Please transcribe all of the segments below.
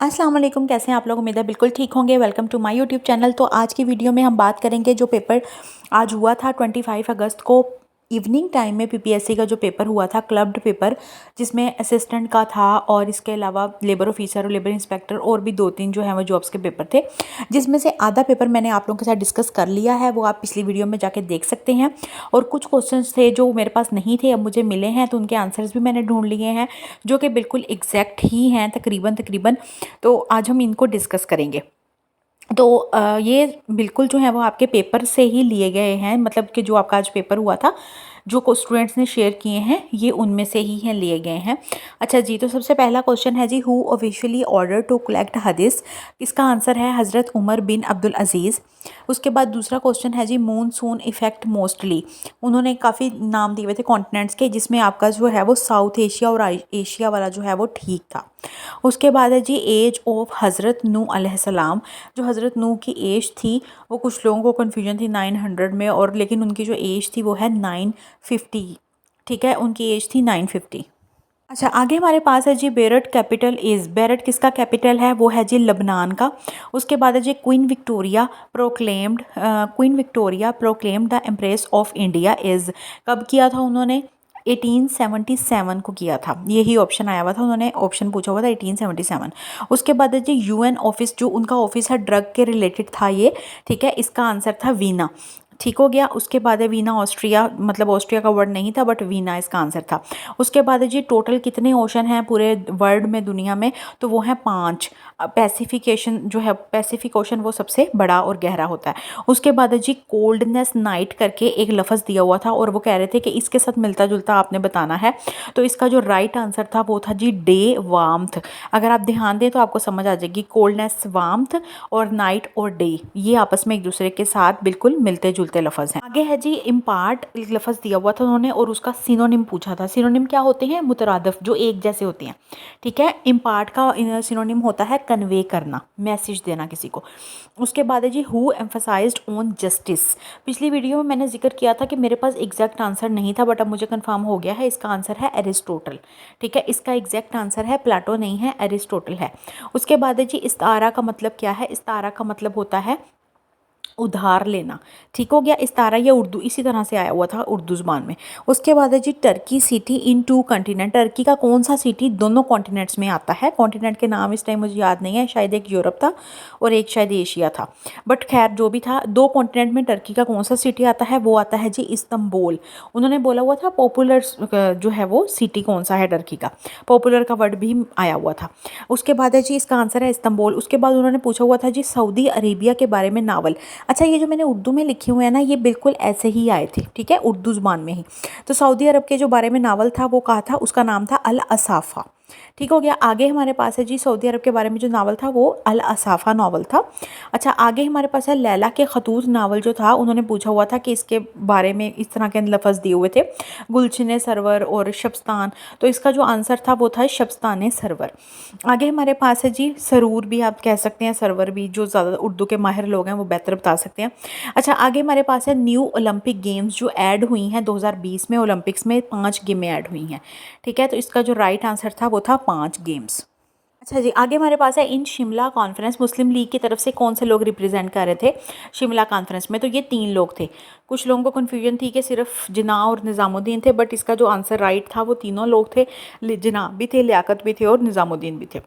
अस्सलाम वालेकुम, कैसे हैं आप लोग। उम्मीद है बिल्कुल ठीक होंगे। Welcome to my YouTube channel. तो आज की वीडियो में हम बात करेंगे जो पेपर आज हुआ था 25 अगस्त को इवनिंग टाइम में पीपीएससी का जो पेपर हुआ था, क्लब्ड पेपर, जिसमें असिस्टेंट का था और इसके अलावा लेबर ऑफिसर और लेबर इंस्पेक्टर और भी 2-3 जो है वो जॉब्स के पेपर थे, जिसमें से आधा पेपर मैंने आप लोगों के साथ डिस्कस कर लिया है, वो आप पिछली वीडियो में जाके देख सकते हैं। और कुछ क्वेश्चंस थे जो मेरे पास नहीं थे, अब मुझे मिले हैं, तो उनके आंसर्स भी मैंने ढूंढ लिए हैं जो कि बिल्कुल एग्जैक्ट ही हैं, तकरीबन तकरीबन। तो आज हम इनको डिस्कस करेंगे। तो ये बिल्कुल जो है वो आपके पेपर से ही लिए गए हैं, मतलब कि जो आपका आज पेपर हुआ था, जो को स्टूडेंट्स ने शेयर किए हैं, ये उनमें से ही हैं, लिए गए हैं। अच्छा जी, तो सबसे पहला क्वेश्चन है जी, who officially order to collect हदीस। इसका आंसर है हज़रत उमर बिन अब्दुल अजीज़। उसके बाद दूसरा क्वेश्चन है जी, मूनसून इफेक्ट मोस्टली। उन्होंने काफ़ी नाम दिए हुए थे कॉन्टिनेंट्स के, जिसमें आपका जो है वो साउथ एशिया और एशिया वाला जो है वो ठीक था। उसके बाद है जी, एज ऑफ हज़रत नूह अलैहिस्सलाम। जो हज़रत नूह की एज थी, वो कुछ लोगों को कन्फ्यूजन थी 900 में, और लेकिन उनकी जो एज थी वो है 950। ठीक है, उनकी एज थी 950। अच्छा, आगे हमारे पास है जी, बेरट कैपिटल इज़। बेरट किसका कैपिटल है? वो है जी लबनान का। उसके बाद है जी, Queen Victoria proclaimed the empress of India is. कब किया था उन्होंने? 1877 को किया था। यही ऑप्शन आया हुआ था, उन्होंने ऑप्शन पूछा हुआ था 1877। उसके बाद है जी, यूएन ऑफिस, जो उनका ऑफिस है ड्रग के रिलेटेड था ये। ठीक है, इसका आंसर था वीना। ठीक हो गया। उसके बाद है वीना ऑस्ट्रिया, मतलब ऑस्ट्रिया का वर्ड नहीं था, बट वीना इसका आंसर था। उसके बाद है जी, टोटल कितने ओशन हैं पूरे वर्ल्ड में, दुनिया में? तो वो हैं 5। पैसिफिकेशन जो है, पैसिफिक ओशन, वो सबसे बड़ा और गहरा होता है। उसके बाद है जी, कोल्डनेस नाइट करके एक लफ्ज़ दिया हुआ था, और वो कह रहे थे कि इसके साथ मिलता जुलता आपने बताना है। तो इसका जो राइट आंसर था वो था जी, डे वार्मथ। अगर आप ध्यान दें तो आपको समझ आ जाएगी, कोल्डनेस वार्मथ और नाइट और डे, ये आपस में एक दूसरे के साथ बिल्कुल मिलते जुलते लफ्ज़ हैं। आगे है जी, इम्पार्ट लफ्ज़ दिया हुआ था उन्होंने, और उसका सिनोनिम पूछा था। सिनोनिम क्या होते हैं? मुतरादफ, जो एक जैसे होते हैं। ठीक है, इम्पार्ट का सिनोनिम होता है कन्वे करना, मैसेज देना किसी को। उसके बाद है जी, हु एम्फसाइज्ड ऑन जस्टिस। पिछली वीडियो में मैंने जिक्र किया था कि मेरे पास एग्जैक्ट आंसर नहीं था, बट अब मुझे कंफर्म हो गया है, इसका आंसर है एरिस्टोटल। ठीक है, इसका एग्जैक्ट आंसर है प्लाटो नहीं है, एरिस्टोटल है। उसके बाद है जी, इस्तारा का मतलब क्या है? इस्तारा का मतलब होता है उधार लेना। ठीक हो गया। इस्तारा या उर्दू इसी तरह से आया हुआ था उर्दू ज़ुबान में। उसके बाद है जी, Turkey city in 2 continent. Turkey का कौन सा सिटी दोनों कॉन्टिनेंट्स में आता है? कॉन्टिनेंट के नाम इस टाइम मुझे याद नहीं है, शायद एक यूरोप था और एक शायद एशिया था, बट खैर जो भी था, 2 कॉन्टिनेंट में टर्की का कौन सा सिटी आता है? वो आता है जी इस्तंबुल। उन्होंने बोला हुआ था पॉपुलर जो है वो सिटी कौन सा है टर्की का, पॉपुलर का वर्ड भी आया हुआ था। उसके बाद है जी, इसका आंसर है इस्तंबुल। उसके बाद उन्होंने पूछा हुआ था जी, सऊदी अरेबिया के बारे में नावल। अच्छा, ये जो मैंने उर्दू में लिखे हुए हैं ना, ये बिल्कुल ऐसे ही आए थे। ठीक है, उर्दू ज़ुबान में ही। तो सऊदी अरब के जो बारे में नावल था वो कहा था, उसका नाम था अल असाफ़ा। ठीक हो गया। आगे हमारे पास है जी, सऊदी अरब के बारे में जो नावल था वो अल असाफ़ा नावल था। अच्छा, आगे हमारे पास है लैला के खतूत नावल जो था, उन्होंने पूछा हुआ था कि इसके बारे में इस तरह के लफ्ज़ दिए हुए थे, गुलशन सरवर और शब्स्तान। तो इसका जो आंसर था वो था शब्स्तान सरवर। आगे हमारे पास है जी, सरूर भी आप कह सकते हैं, सरवर भी, जो ज़्यादा उर्दू के माहिर लोग हैं वो बेहतर बता सकते हैं। अच्छा, आगे हमारे पास है न्यू ओलंपिक गेम्स जो ऐड हुई हैं 2020 में, ओलंपिक्स में 5 गेमें ऐड हुई हैं। ठीक है, तो इसका जो राइट आंसर था वो था 5 गेम्स। अच्छा जी, आगे हमारे पास है, इन शिमला कॉन्फ्रेंस मुस्लिम लीग की तरफ से कौन से लोग रिप्रेजेंट कर रहे थे शिमला कॉन्फ्रेंस में? तो ये 3 लोग थे। कुछ लोगों को कन्फ्यूजन थी कि सिर्फ जिन्ना और निज़ामुद्दीन थे, बट इसका जो आंसर राइट था वो तीनों लोग थे। जिन्ना भी थे, लियाकत भी थे और निज़ामुद्दीन भी थे।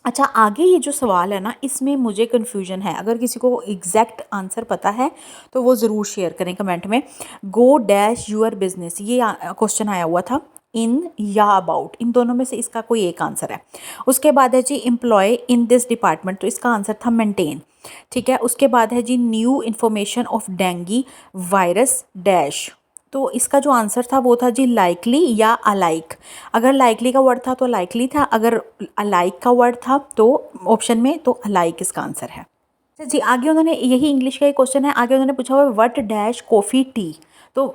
अच्छा, आगे ये जो सवाल है ना, इसमें मुझे कन्फ्यूजन है। अगर किसी को एग्जैक्ट आंसर पता है तो वो ज़रूर शेयर करें कमेंट में। गो डैश यूअर बिजनेस, ये क्वेश्चन आया हुआ था। इन या अबाउट, इन दोनों में से इसका कोई एक आंसर है। उसके बाद है जी, एम्प्लॉय इन दिस डिपार्टमेंट, तो इसका आंसर था मेंटेन। ठीक है, उसके बाद है जी, new information of dengue virus dash. तो इसका जो आंसर था वो था जी, लाइकली या अलाइक। अगर लाइकली का वर्ड था तो लाइकली था, अगर अलाइक का वर्ड था तो ऑप्शन में, तो अलाइक इसका आंसर है। अच्छा जी, आगे उन्होंने, यही इंग्लिश का ही क्वेश्चन है, आगे उन्होंने पूछा हुआ व्हाट डैश कॉफ़ी टी। तो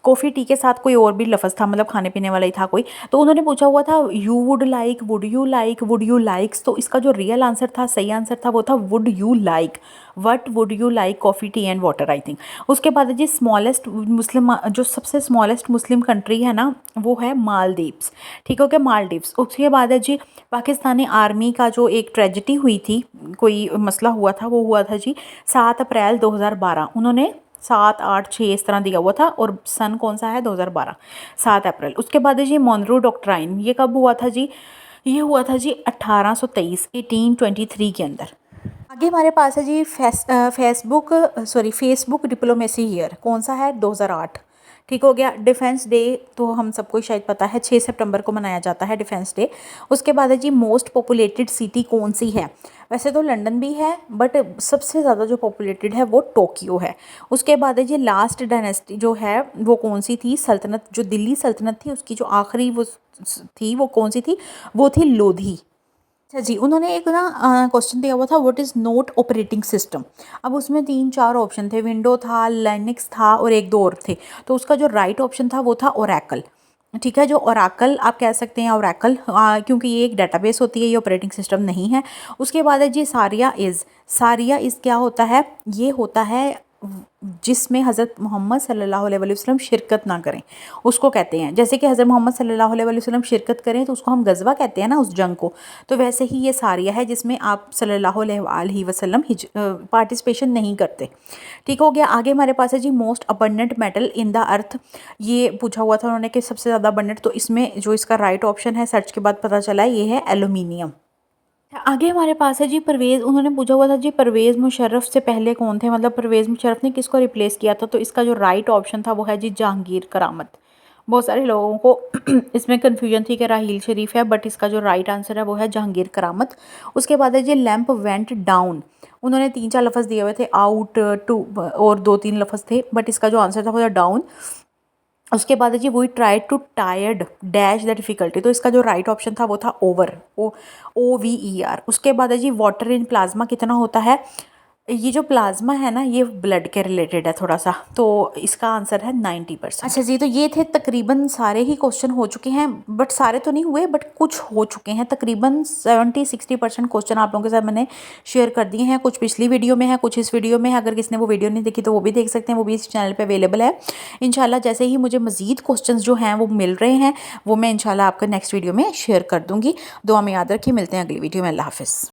कॉफ़ी टी के साथ कोई और भी लफ्ज़ था, मतलब खाने पीने वाला ही था कोई। तो उन्होंने पूछा हुआ था you would like, would you like, would you likes. तो इसका जो रियल आंसर था, सही आंसर था, वो था would you like. What would you like coffee tea and water, I think. उसके बाद जी स्मॉलेस्ट मुस्लिम, जो सबसे स्मॉलेस्ट मुस्लिम कंट्री है ना, वो है मालदीव्स। ठीक हो गया, मालदीव्स। उसके बाद है जी पाकिस्तानी आर्मी का जो एक ट्रेजिडी हुई थी, कोई मसला हुआ था, वो हुआ था जी 7 अप्रैल 2012। उन्होंने 7, 8, 6 इस तरह दिया हुआ था, और सन कौन सा है, 2012, 7 अप्रैल। उसके बाद है जी मॉनरो डॉक्ट्राइन, ये कब हुआ था जी, ये हुआ था जी 1823, 1823 के अंदर। आगे हमारे पास है जी फेसबुक डिप्लोमेसी ईयर, कौन सा है, 2008। ठीक हो गया। डिफेंस डे तो हम सबको शायद पता है, 6 सितंबर को मनाया जाता है डिफेंस डे। उसके बाद है जी मोस्ट पॉपुलेटेड सिटी कौन सी है। वैसे तो लंदन भी है, बट सबसे ज़्यादा जो पॉपुलेटेड है वो टोक्यो है। उसके बाद है जी लास्ट डायनेस्टी जो है वो कौन सी थी, सल्तनत, जो दिल्ली सल्तनत थी उसकी जो आखिरी वो थी, वो कौन सी थी, वो थी लोधी। अच्छा जी, उन्होंने एक ना क्वेश्चन दिया हुआ था, what is note operating system. अब उसमें 3-4 ऑप्शन थे, विंडो था, लाइनक्स था, और एक दो और थे। तो उसका जो राइट ऑप्शन था वो था ओरेकल। ठीक है, जो ओरेकल आप कह सकते हैं, ओरेकल, क्योंकि ये एक डेटाबेस होती है, ये ऑपरेटिंग सिस्टम नहीं है। उसके बाद है जी सारिया इज़ क्या होता है, ये होता है जिसमें हज़रत मोहम्मद सल्लल्लाहु अलैहि वसल्लम शिरकत ना करें, उसको कहते हैं। जैसे कि हज़रत मोहम्मद सल्लल्लाहु अलैहि वसल्लम शिरकत करें तो उसको हम गज़वा कहते हैं ना, उस जंग को। तो वैसे ही ये सारिया है जिसमें आप सल्लल्लाहु अलैहि वसल्लम पार्टिसिपेशन नहीं करते। ठीक हो गया। आगे हमारे पास है जी most abundant metal in the earth, ये पूछा हुआ था उन्होंने कि सबसे ज़्यादा अबंडेंट। तो इसमें जो इसका राइट ऑप्शन है, सर्च के बाद पता चला, ये है एलुमिनियम। आगे हमारे पास है जी परवेज़, उन्होंने पूछा हुआ था जी परवेज़ मुशर्रफ से पहले कौन थे, मतलब परवेज़ मुशर्रफ ने किसको रिप्लेस किया था। तो इसका जो राइट ऑप्शन था वो है जी जहांगीर करामत। बहुत सारे लोगों को इसमें कन्फ्यूजन थी कि राहील शरीफ है, बट इसका जो राइट आंसर है वो है जहांगीर करामत। उसके बाद है जी लैंप वेंट डाउन, उन्होंने 3-4 लफ्ज़ दिए हुए थे, आउट, टू, और 2-3 लफ्ज़ थे, बट इसका जो आंसर था वो था डाउन। उसके बाद है जी we try to tired dash the difficulty. तो इसका जो राइट ऑप्शन था वो था ओवर, OVER। उसके बाद है जी वाटर इन प्लाज्मा कितना होता है। ये जो प्लाज्मा है ना, ये ब्लड के रिलेटेड है थोड़ा सा, तो इसका आंसर है 90%। अच्छा जी, तो ये थे तकरीबन सारे ही क्वेश्चन हो चुके हैं, बट सारे तो नहीं हुए, बट कुछ हो चुके हैं। तकरीबन 70-60% क्वेश्चन आप लोगों के साथ मैंने शेयर कर दिए हैं। कुछ पिछली वीडियो में है, कुछ इस वीडियो में है। अगर किसी ने वो वीडियो नहीं देखी तो वो भी देख सकते हैं, वो भी इस चैनल पर अवेलेबल है। इंशाल्लाह जैसे ही मुझे मज़ीद क्वेश्चन जो हैं वो मिल रहे हैं, वो मैं इंशाल्लाह आपका नेक्स्ट वीडियो में शेयर कर दूँगी। दुआ में याद रखिए, मिलते हैं अगली वीडियो में। अल्लाह हाफ़िज़।